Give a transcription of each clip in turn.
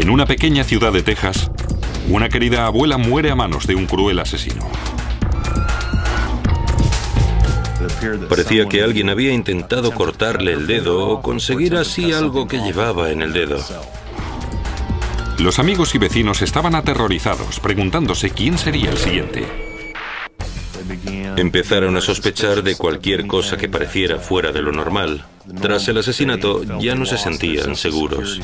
En una pequeña ciudad de Texas, una querida abuela muere a manos de un cruel asesino. Parecía que alguien había intentado cortarle el dedo o conseguir así algo que llevaba en el dedo. Los amigos y vecinos estaban aterrorizados, preguntándose quién sería el siguiente. Empezaron a sospechar de cualquier cosa que pareciera fuera de lo normal. Tras el asesinato, ya no se sentían seguros.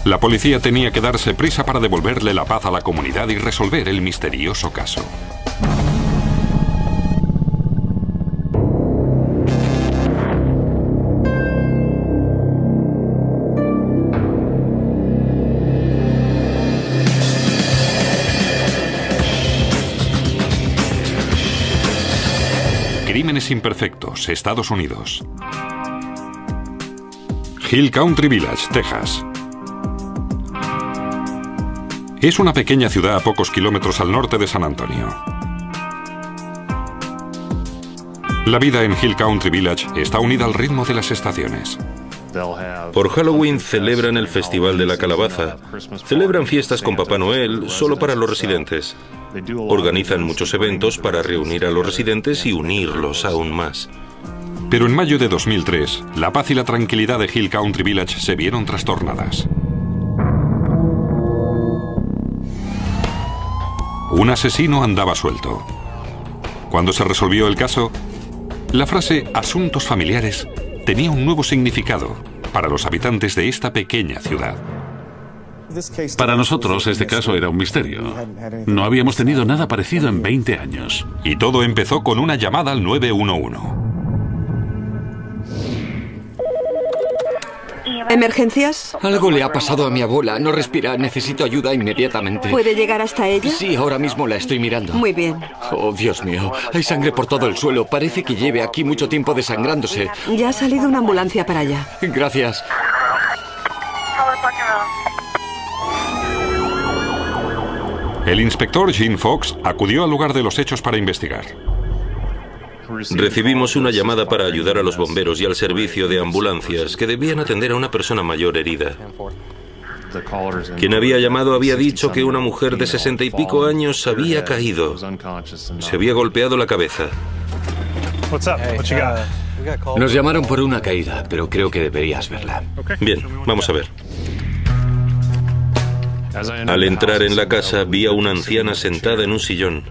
La policía tenía que darse prisa para devolverle la paz a la comunidad y resolver el misterioso caso. Crímenes imperfectos, Estados Unidos. Hill Country Village, Texas. Es una pequeña ciudad a pocos kilómetros al norte de San Antonio. La vida en Hill Country Village está unida al ritmo de las estaciones. Por Halloween celebran el Festival de la Calabaza. Celebran fiestas con Papá Noel solo para los residentes. Organizan muchos eventos para reunir a los residentes y unirlos aún más. Pero en mayo de 2003, la paz y la tranquilidad de Hill Country Village se vieron trastornadas. Un asesino andaba suelto. Cuando se resolvió el caso, la frase «asuntos familiares» tenía un nuevo significado para los habitantes de esta pequeña ciudad. Para nosotros este caso era un misterio. No habíamos tenido nada parecido en 20 años. Y todo empezó con una llamada al 911. ¿Emergencias? Algo le ha pasado a mi abuela. No respira. Necesito ayuda inmediatamente. ¿Puede llegar hasta ella? Sí, ahora mismo la estoy mirando. Muy bien. Oh, Dios mío. Hay sangre por todo el suelo. Parece que lleve aquí mucho tiempo desangrándose. Ya ha salido una ambulancia para allá. Gracias. El inspector Gene Fox acudió al lugar de los hechos para investigar. Recibimos una llamada para ayudar a los bomberos y al servicio de ambulancias que debían atender a una persona mayor herida. Quien había llamado había dicho que una mujer de 60 y pico años había caído. Se había golpeado la cabeza. Nos llamaron por una caída, pero creo que deberías verla. Bien, vamos a ver. Al entrar en la casa vi a una anciana sentada en un sillón,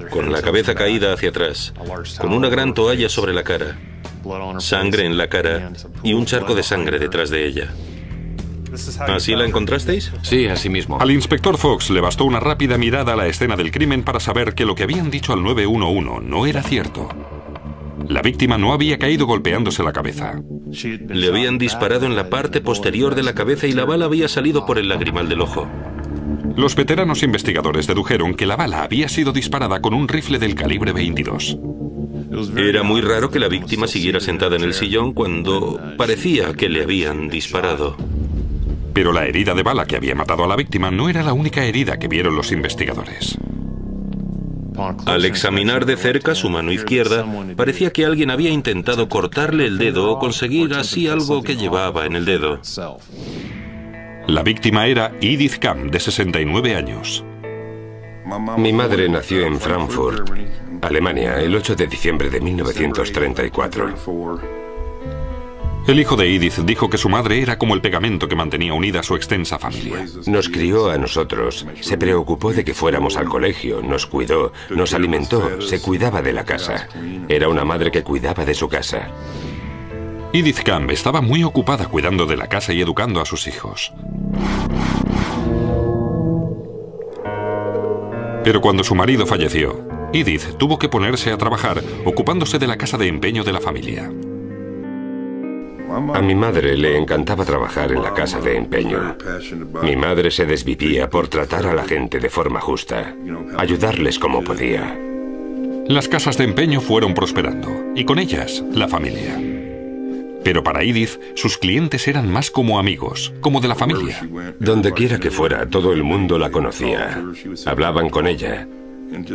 con la cabeza caída hacia atrás, con una gran toalla sobre la cara, sangre en la cara y un charco de sangre detrás de ella. ¿Así la encontrasteis? Sí, así mismo. Al inspector Fox le bastó una rápida mirada a la escena del crimen para saber que lo que habían dicho al 911 no era cierto. La víctima no había caído golpeándose la cabeza. Le habían disparado en la parte posterior de la cabeza y la bala había salido por el lagrimal del ojo. Los veteranos investigadores dedujeron que la bala había sido disparada con un rifle del calibre 22. Era muy raro que la víctima siguiera sentada en el sillón cuando parecía que le habían disparado. Pero la herida de bala que había matado a la víctima no era la única herida que vieron los investigadores. Al examinar de cerca su mano izquierda, parecía que alguien había intentado cortarle el dedo o conseguir así algo que llevaba en el dedo. La víctima era Edith Camp, de 69 años. Mi madre nació en Frankfurt, Alemania, el 8 de diciembre de 1934. El hijo de Edith dijo que su madre era como el pegamento que mantenía unida a su extensa familia. Nos crió a nosotros, se preocupó de que fuéramos al colegio, nos cuidó, nos alimentó, se cuidaba de la casa. Era una madre que cuidaba de su casa. Edith Camp estaba muy ocupada cuidando de la casa y educando a sus hijos. Pero cuando su marido falleció, Edith tuvo que ponerse a trabajar, ocupándose de la casa de empeño de la familia. A mi madre le encantaba trabajar en la casa de empeño. Mi madre se desvivía por tratar a la gente de forma justa, ayudarles como podía. Las casas de empeño fueron prosperando, y con ellas, la familia. Pero para Edith, sus clientes eran más como amigos, como de la familia. Donde quiera que fuera, todo el mundo la conocía. Hablaban con ella.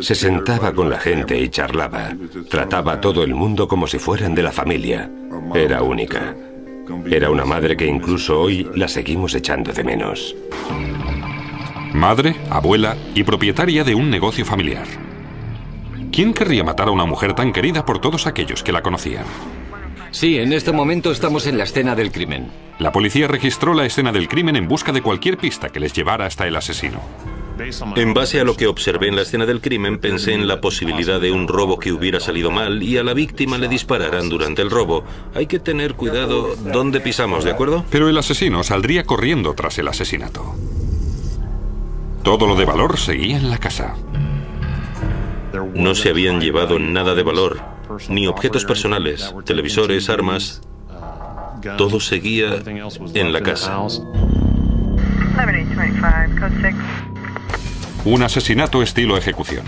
Se sentaba con la gente y charlaba. Trataba a todo el mundo como si fueran de la familia. Era única. Era una madre que incluso hoy la seguimos echando de menos. Madre, abuela y propietaria de un negocio familiar. ¿Quién querría matar a una mujer tan querida por todos aquellos que la conocían? Sí, en este momento estamos en la escena del crimen. La policía registró la escena del crimen en busca de cualquier pista que les llevara hasta el asesino. En base a lo que observé en la escena del crimen, pensé en la posibilidad de un robo que hubiera salido mal y a la víctima le dispararan durante el robo. Hay que tener cuidado dónde pisamos, ¿de acuerdo? Pero el asesino saldría corriendo tras el asesinato. Todo lo de valor seguía en la casa. No se habían llevado nada de valor, ni objetos personales, televisores, armas. Todo seguía en la casa. Un asesinato estilo ejecución.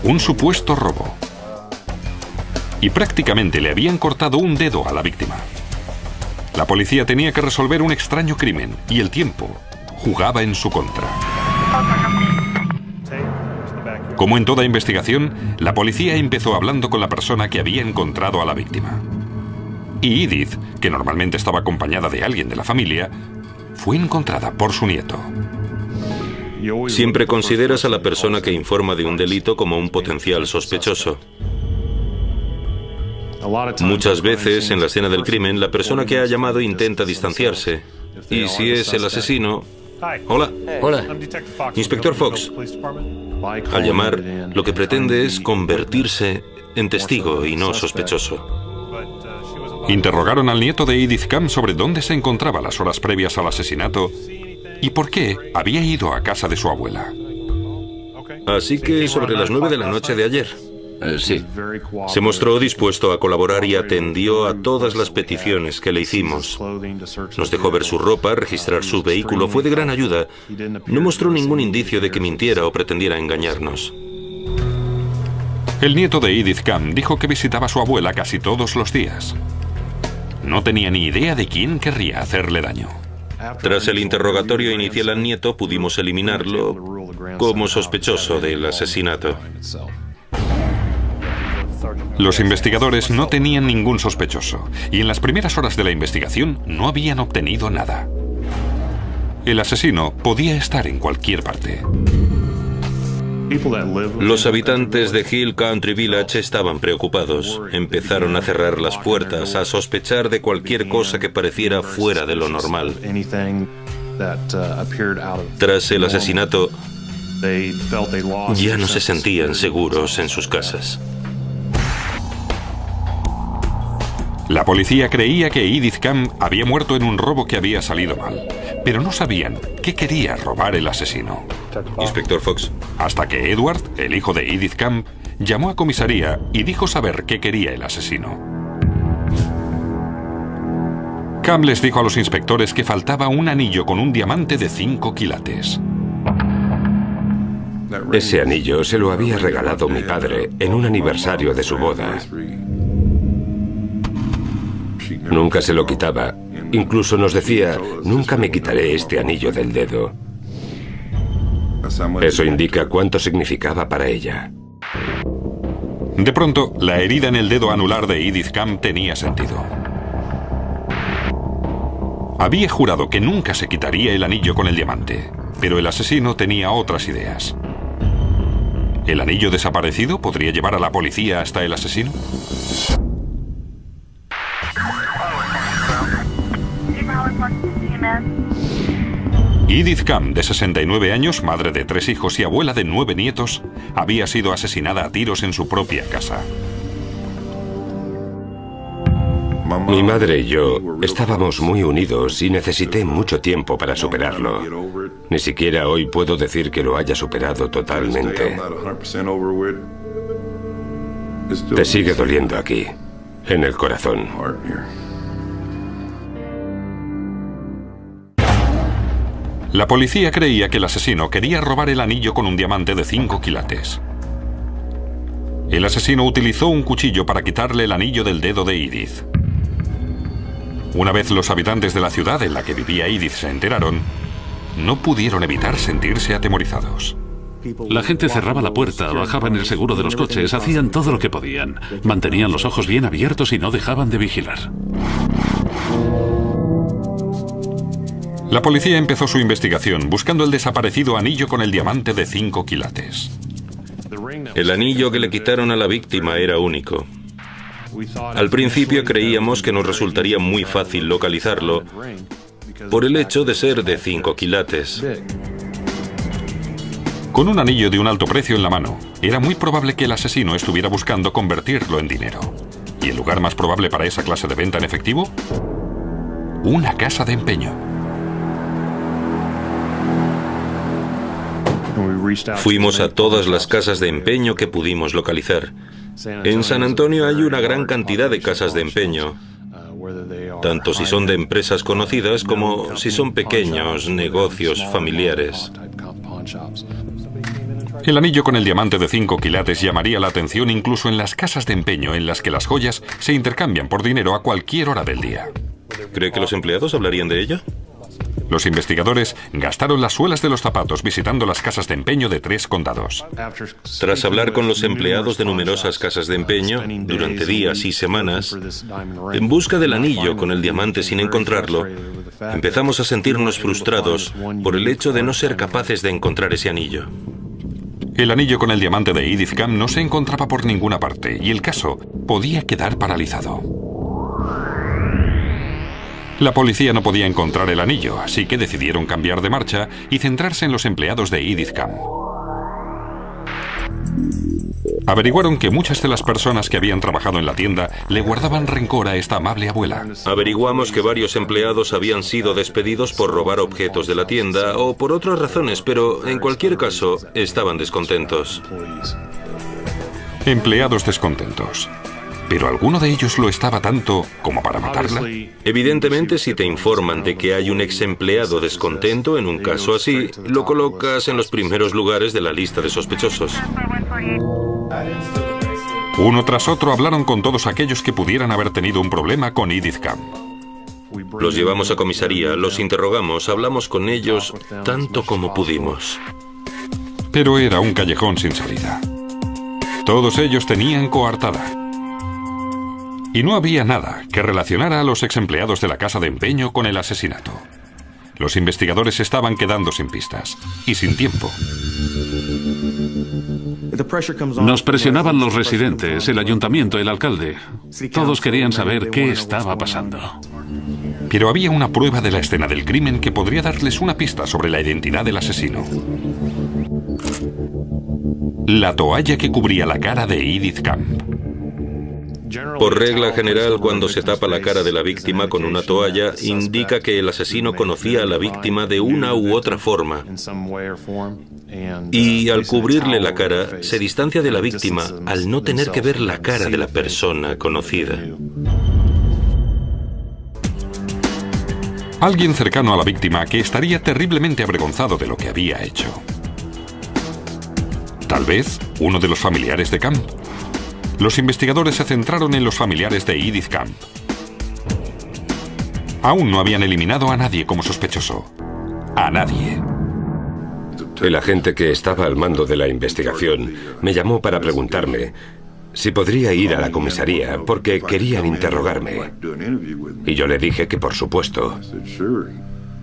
Un supuesto robo. Y prácticamente le habían cortado un dedo a la víctima. La policía tenía que resolver un extraño crimen y el tiempo jugaba en su contra. Como en toda investigación, la policía empezó hablando con la persona que había encontrado a la víctima. Y Edith, que normalmente estaba acompañada de alguien de la familia, fue encontrada por su nieto. Siempre consideras a la persona que informa de un delito como un potencial sospechoso. Muchas veces, en la escena del crimen, la persona que ha llamado intenta distanciarse. Y si es el asesino... Hola. Hola. Inspector Fox. Al llamar, lo que pretende es convertirse en testigo y no sospechoso. Interrogaron al nieto de Edith Camp sobre dónde se encontraba las horas previas al asesinato y por qué había ido a casa de su abuela. Así que sobre las 9 de la noche de ayer. Sí. Se mostró dispuesto a colaborar y atendió a todas las peticiones que le hicimos. Nos dejó ver su ropa, registrar su vehículo, fue de gran ayuda. No mostró ningún indicio de que mintiera o pretendiera engañarnos. El nieto de Edith Camp dijo que visitaba a su abuela casi todos los días. No tenía ni idea de quién querría hacerle daño. Tras el interrogatorio inicial al nieto, pudimos eliminarlo como sospechoso del asesinato. Los investigadores no tenían ningún sospechoso y en las primeras horas de la investigación no habían obtenido nada. El asesino podía estar en cualquier parte. Los habitantes de Hill Country Village estaban preocupados. Empezaron a cerrar las puertas, a sospechar de cualquier cosa que pareciera fuera de lo normal. Tras el asesinato, ya no se sentían seguros en sus casas. La policía creía que Edith Camp había muerto en un robo que había salido mal, pero no sabían qué quería robar el asesino. Inspector Fox. Hasta que Edward, el hijo de Edith Camp, llamó a comisaría y dijo saber qué quería el asesino. Camp les dijo a los inspectores que faltaba un anillo con un diamante de 5 quilates. Ese anillo se lo había regalado mi padre en un aniversario de su boda. Nunca se lo quitaba. Incluso nos decía, nunca me quitaré este anillo del dedo. Eso indica cuánto significaba para ella. De pronto, la herida en el dedo anular de Edith Camp tenía sentido. Había jurado que nunca se quitaría el anillo con el diamante, pero el asesino tenía otras ideas. ¿El anillo desaparecido podría llevar a la policía hasta el asesino? Edith Camp, de 69 años, madre de 3 hijos y abuela de 9 nietos, había sido asesinada a tiros en su propia casa. Mi madre y yo estábamos muy unidos y necesité mucho tiempo para superarlo. Ni siquiera hoy puedo decir que lo haya superado totalmente. Te sigue doliendo aquí, en el corazón. La policía creía que el asesino quería robar el anillo con un diamante de 5 quilates. El asesino utilizó un cuchillo para quitarle el anillo del dedo de Edith. Una vez los habitantes de la ciudad en la que vivía Edith se enteraron, no pudieron evitar sentirse atemorizados. La gente cerraba la puerta, bajaban el seguro de los coches, hacían todo lo que podían. Mantenían los ojos bien abiertos y no dejaban de vigilar. La policía empezó su investigación buscando el desaparecido anillo con el diamante de 5 quilates. El anillo que le quitaron a la víctima era único. Al principio creíamos que nos resultaría muy fácil localizarlo por el hecho de ser de 5 quilates. Con un anillo de un alto precio en la mano, era muy probable que el asesino estuviera buscando convertirlo en dinero. ¿Y el lugar más probable para esa clase de venta en efectivo? Una casa de empeño. Fuimos a todas las casas de empeño que pudimos localizar. En San Antonio hay una gran cantidad de casas de empeño, tanto si son de empresas conocidas como si son pequeños negocios familiares. El anillo con el diamante de 5 quilates llamaría la atención incluso en las casas de empeño en las que las joyas se intercambian por dinero a cualquier hora del día. ¿Cree que los empleados hablarían de ello? Los investigadores gastaron las suelas de los zapatos visitando las casas de empeño de 3 condados. Tras hablar con los empleados de numerosas casas de empeño durante días y semanas, en busca del anillo con el diamante sin encontrarlo, empezamos a sentirnos frustrados por el hecho de no ser capaces de encontrar ese anillo. El anillo con el diamante de Edith Camp no se encontraba por ninguna parte y el caso podía quedar paralizado. La policía no podía encontrar el anillo, así que decidieron cambiar de marcha y centrarse en los empleados de Edith Camp. Averiguaron que muchas de las personas que habían trabajado en la tienda le guardaban rencor a esta amable abuela. Averiguamos que varios empleados habían sido despedidos por robar objetos de la tienda o por otras razones, pero en cualquier caso estaban descontentos. Empleados descontentos. ¿Pero alguno de ellos lo estaba tanto como para matarla? Evidentemente, si te informan de que hay un ex empleado descontento en un caso así, lo colocas en los primeros lugares de la lista de sospechosos. Uno tras otro hablaron con todos aquellos que pudieran haber tenido un problema con Edith Camp. Los llevamos a comisaría, los interrogamos, hablamos con ellos tanto como pudimos. Pero era un callejón sin salida. Todos ellos tenían coartada. Y no había nada que relacionara a los ex empleados de la casa de empeño con el asesinato. Los investigadores estaban quedando sin pistas y sin tiempo. Nos presionaban los residentes, el ayuntamiento, el alcalde. Todos querían saber qué estaba pasando. Pero había una prueba de la escena del crimen que podría darles una pista sobre la identidad del asesino. La toalla que cubría la cara de Edith Camp. Por regla general, cuando se tapa la cara de la víctima con una toalla, indica que el asesino conocía a la víctima de una u otra forma. Y al cubrirle la cara, se distancia de la víctima al no tener que ver la cara de la persona conocida. Alguien cercano a la víctima que estaría terriblemente avergonzado de lo que había hecho. Tal vez uno de los familiares de Camp. Los investigadores se centraron en los familiares de Edith Camp. Aún no habían eliminado a nadie como sospechoso. A nadie. El agente que estaba al mando de la investigación me llamó para preguntarme si podría ir a la comisaría porque querían interrogarme. Y yo le dije que por supuesto.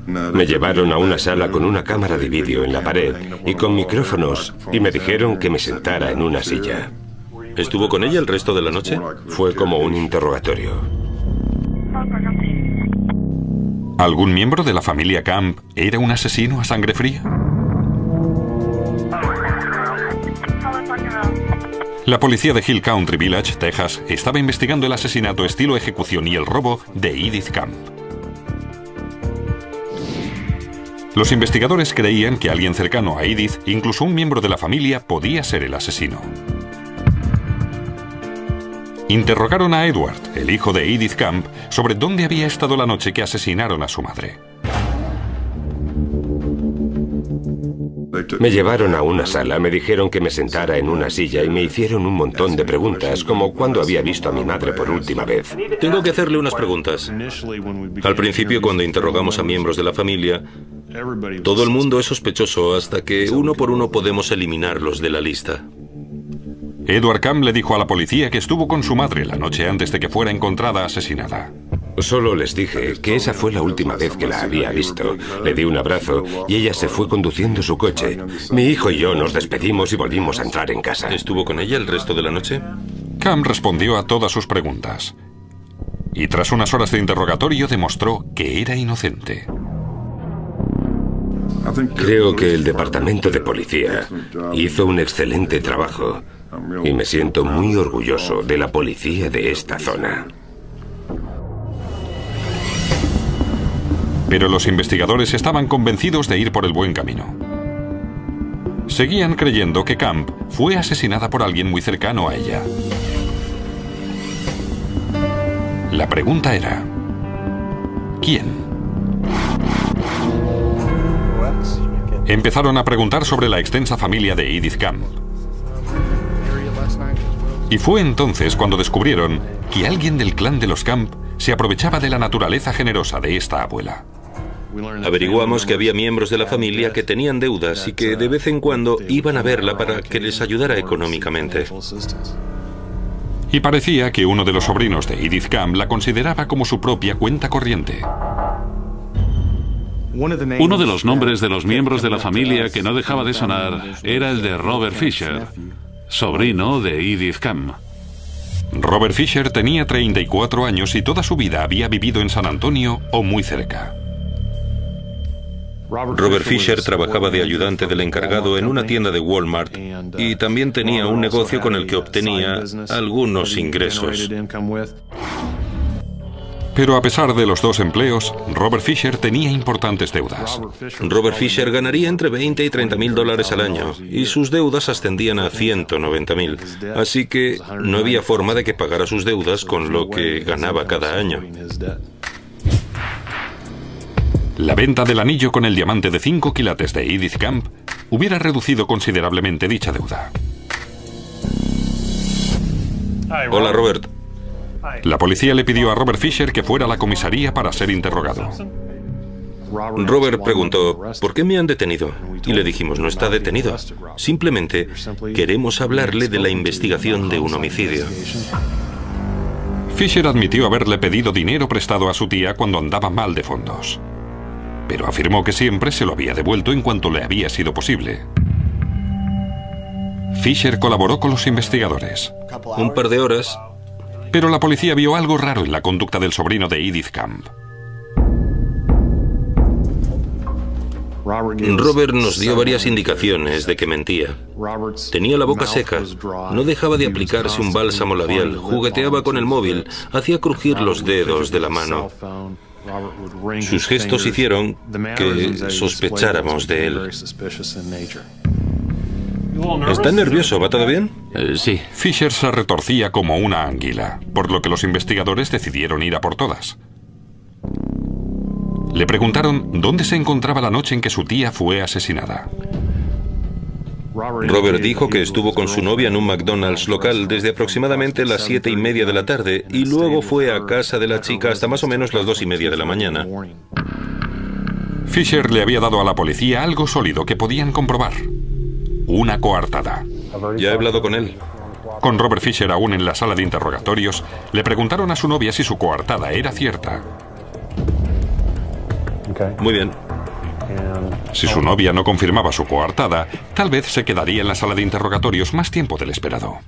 Me llevaron a una sala con una cámara de vídeo en la pared y con micrófonos y me dijeron que me sentara en una silla. ¿Estuvo con ella el resto de la noche? Fue como un interrogatorio. ¿Algún miembro de la familia Camp era un asesino a sangre fría? La policía de Hill Country Village, Texas, estaba investigando el asesinato estilo ejecución y el robo de Edith Camp. Los investigadores creían que alguien cercano a Edith, incluso un miembro de la familia, podía ser el asesino. Interrogaron a Edward, el hijo de Edith Camp, sobre dónde había estado la noche que asesinaron a su madre. Me llevaron a una sala, me dijeron que me sentara en una silla y me hicieron un montón de preguntas, como cuándo había visto a mi madre por última vez. Tengo que hacerle unas preguntas. Al principio, cuando interrogamos a miembros de la familia, todo el mundo es sospechoso hasta que uno por uno podemos eliminarlos de la lista. Edward Camp le dijo a la policía que estuvo con su madre la noche antes de que fuera encontrada asesinada. Solo les dije que esa fue la última vez que la había visto. Le di un abrazo y ella se fue conduciendo su coche. Mi hijo y yo nos despedimos y volvimos a entrar en casa. ¿Estuvo con ella el resto de la noche? Camp respondió a todas sus preguntas. Y tras unas horas de interrogatorio demostró que era inocente. Creo que el departamento de policía hizo un excelente trabajo y me siento muy orgulloso de la policía de esta zona. Pero los investigadores estaban convencidos de ir por el buen camino. Seguían creyendo que Camp fue asesinada por alguien muy cercano a ella. La pregunta era, ¿quién? Empezaron a preguntar sobre la extensa familia de Edith Camp. Y fue entonces cuando descubrieron que alguien del clan de los Camp se aprovechaba de la naturaleza generosa de esta abuela. Averiguamos que había miembros de la familia que tenían deudas y que de vez en cuando iban a verla para que les ayudara económicamente. Y parecía que uno de los sobrinos de Edith Camp la consideraba como su propia cuenta corriente. Uno de los nombres de los miembros de la familia que no dejaba de sonar era el de Robert Fisher, sobrino de Edith Camp. Robert Fisher tenía 34 años y toda su vida había vivido en San Antonio o muy cerca. Robert Fisher trabajaba de ayudante del encargado en una tienda de Walmart y también tenía un negocio con el que obtenía algunos ingresos. Pero a pesar de los dos empleos, Robert Fisher tenía importantes deudas. Robert Fisher ganaría entre 20 y 30 mil dólares al año y sus deudas ascendían a 190.000. Así que no había forma de que pagara sus deudas con lo que ganaba cada año. La venta del anillo con el diamante de 5 quilates de Edith Camp hubiera reducido considerablemente dicha deuda. Hola, Robert. La policía le pidió a Robert Fisher que fuera a la comisaría para ser interrogado. Robert preguntó, ¿por qué me han detenido? Y le dijimos, no está detenido. Simplemente queremos hablarle de la investigación de un homicidio. Fisher admitió haberle pedido dinero prestado a su tía cuando andaba mal de fondos. Pero afirmó que siempre se lo había devuelto en cuanto le había sido posible. Fisher colaboró con los investigadores. Un par de horas. Pero la policía vio algo raro en la conducta del sobrino de Edith Camp. Robert nos dio varias indicaciones de que mentía. Tenía la boca seca, no dejaba de aplicarse un bálsamo labial, jugueteaba con el móvil, hacía crujir los dedos de la mano. Sus gestos hicieron que sospecháramos de él. ¿Está nervioso? ¿Va todo bien? Sí. Fisher se retorcía como una anguila, por lo que los investigadores decidieron ir a por todas. Le preguntaron dónde se encontraba la noche en que su tía fue asesinada. Robert dijo que estuvo con su novia en un McDonald's local desde aproximadamente las 7:30 de la tarde y luego fue a casa de la chica hasta más o menos las 2:30 de la mañana. Fisher le había dado a la policía algo sólido que podían comprobar: una coartada. Ya he hablado con él. Con Robert Fisher aún en la sala de interrogatorios, le preguntaron a su novia si su coartada era cierta. Muy bien. Si su novia no confirmaba su coartada, tal vez se quedaría en la sala de interrogatorios más tiempo del esperado.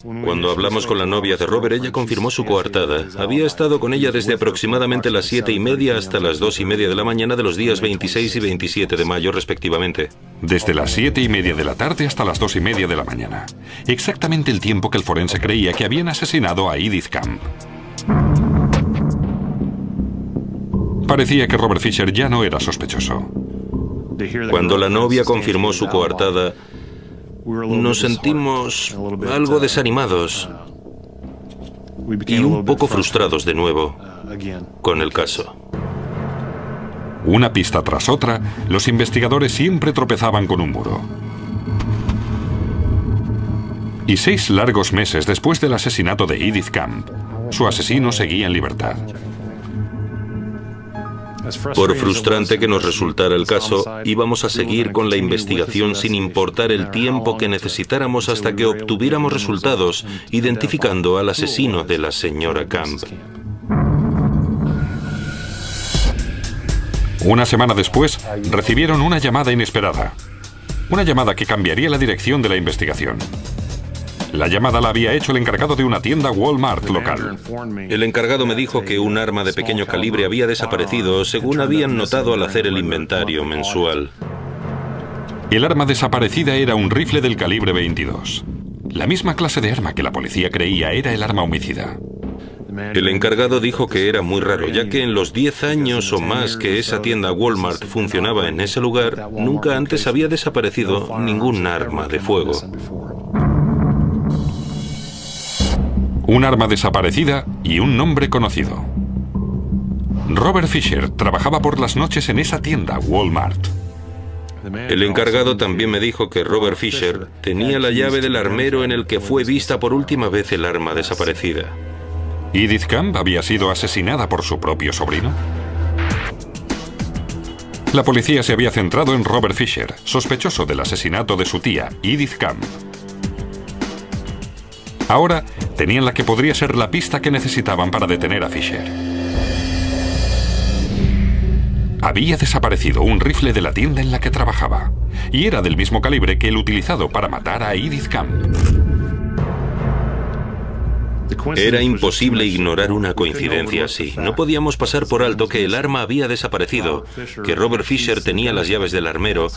Cuando hablamos con la novia de Robert, ella confirmó su coartada. Había estado con ella desde aproximadamente las 7:30 hasta las 2:30 de la mañana de los días 26 y 27 de mayo, respectivamente. Desde las 7:30 de la tarde hasta las 2:30 de la mañana. Exactamente el tiempo que el forense creía que habían asesinado a Edith Camp. Parecía que Robert Fisher ya no era sospechoso. Cuando la novia confirmó su coartada, nos sentimos algo desanimados y un poco frustrados de nuevo con el caso. Una pista tras otra, los investigadores siempre tropezaban con un muro. Y 6 largos meses después del asesinato de Edith Camp, su asesino seguía en libertad. Por frustrante que nos resultara el caso, íbamos a seguir con la investigación sin importar el tiempo que necesitáramos hasta que obtuviéramos resultados identificando al asesino de la señora Camp. Una semana después, recibieron una llamada inesperada. Una llamada que cambiaría la dirección de la investigación. La llamada la había hecho el encargado de una tienda Walmart local. El encargado me dijo que un arma de pequeño calibre había desaparecido, según habían notado al hacer el inventario mensual. El arma desaparecida era un rifle del calibre 22. La misma clase de arma que la policía creía era el arma homicida. El encargado dijo que era muy raro, ya que en los 10 años o más que esa tienda Walmart funcionaba en ese lugar, nunca antes había desaparecido ningún arma de fuego. Un arma desaparecida y un nombre conocido. Robert Fisher trabajaba por las noches en esa tienda Walmart. El encargado también me dijo que Robert Fisher tenía la llave del armero en el que fue vista por última vez el arma desaparecida. ¿Edith Camp había sido asesinada por su propio sobrino? La policía se había centrado en Robert Fisher, sospechoso del asesinato de su tía, Edith Camp. Ahora tenían la que podría ser la pista que necesitaban para detener a Fisher. Había desaparecido un rifle de la tienda en la que trabajaba, y era del mismo calibre que el utilizado para matar a Edith Camp. Era imposible ignorar una coincidencia así. No podíamos pasar por alto que el arma había desaparecido, que Robert Fisher tenía las llaves del armero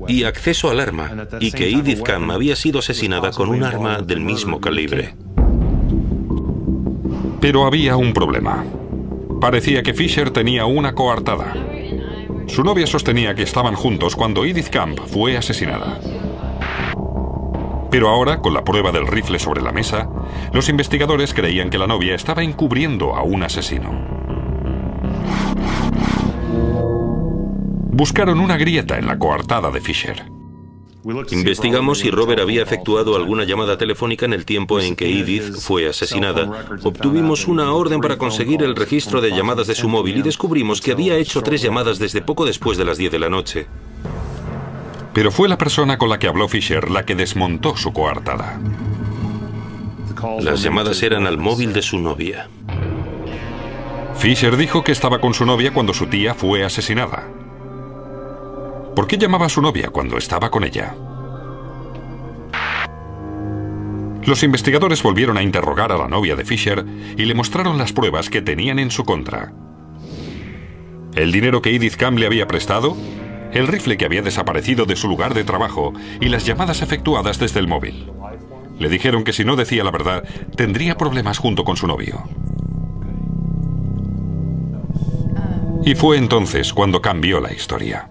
y acceso al arma, y que Edith Camp había sido asesinada con un arma del mismo calibre. Pero había un problema. Parecía que Fisher tenía una coartada. Su novia sostenía que estaban juntos cuando Edith Camp fue asesinada. Pero ahora, con la prueba del rifle sobre la mesa, los investigadores creían que la novia estaba encubriendo a un asesino. Buscaron una grieta en la coartada de Fisher. Investigamos si Robert había efectuado alguna llamada telefónica en el tiempo en que Edith fue asesinada. Obtuvimos una orden para conseguir el registro de llamadas de su móvil y descubrimos que había hecho 3 llamadas desde poco después de las 10 de la noche. Pero fue la persona con la que habló Fisher la que desmontó su coartada. Las llamadas eran al móvil de su novia. Fisher dijo que estaba con su novia cuando su tía fue asesinada. ¿Por qué llamaba a su novia cuando estaba con ella? Los investigadores volvieron a interrogar a la novia de Fisher y le mostraron las pruebas que tenían en su contra. El dinero que Edith Camp le había prestado, el rifle que había desaparecido de su lugar de trabajo y las llamadas efectuadas desde el móvil. Le dijeron que si no decía la verdad, tendría problemas junto con su novio. Y fue entonces cuando cambió la historia.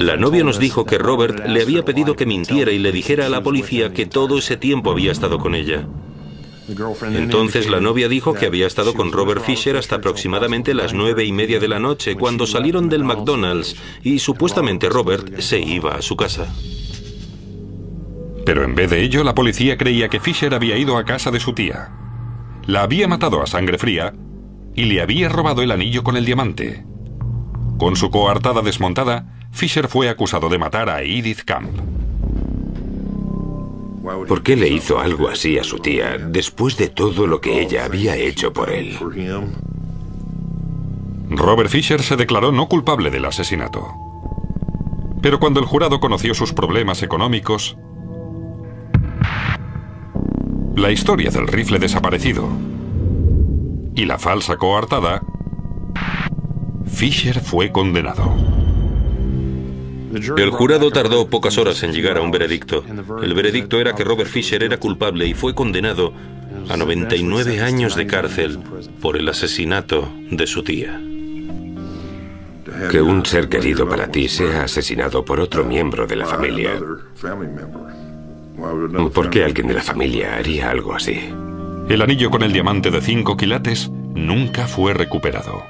La novia nos dijo que Robert le había pedido que mintiera y le dijera a la policía que todo ese tiempo había estado con ella. Entonces la novia dijo que había estado con Robert Fisher hasta aproximadamente las 9:30 de la noche, cuando salieron del McDonald's y supuestamente Robert se iba a su casa. Pero en vez de ello, la policía creía que Fisher había ido a casa de su tía. La había matado a sangre fría y le había robado el anillo con el diamante. Con su coartada desmontada, Fisher fue acusado de matar a Edith Camp. ¿Por qué le hizo algo así a su tía después de todo lo que ella había hecho por él? Robert Fisher se declaró no culpable del asesinato. Pero cuando el jurado conoció sus problemas económicos, la historia del rifle desaparecido y la falsa coartada, Fisher fue condenado. El jurado tardó pocas horas en llegar a un veredicto. El veredicto era que Robert Fisher era culpable y fue condenado a 99 años de cárcel por el asesinato de su tía. Que un ser querido para ti sea asesinado por otro miembro de la familia. ¿Por qué alguien de la familia haría algo así? El anillo con el diamante de 5 quilates nunca fue recuperado.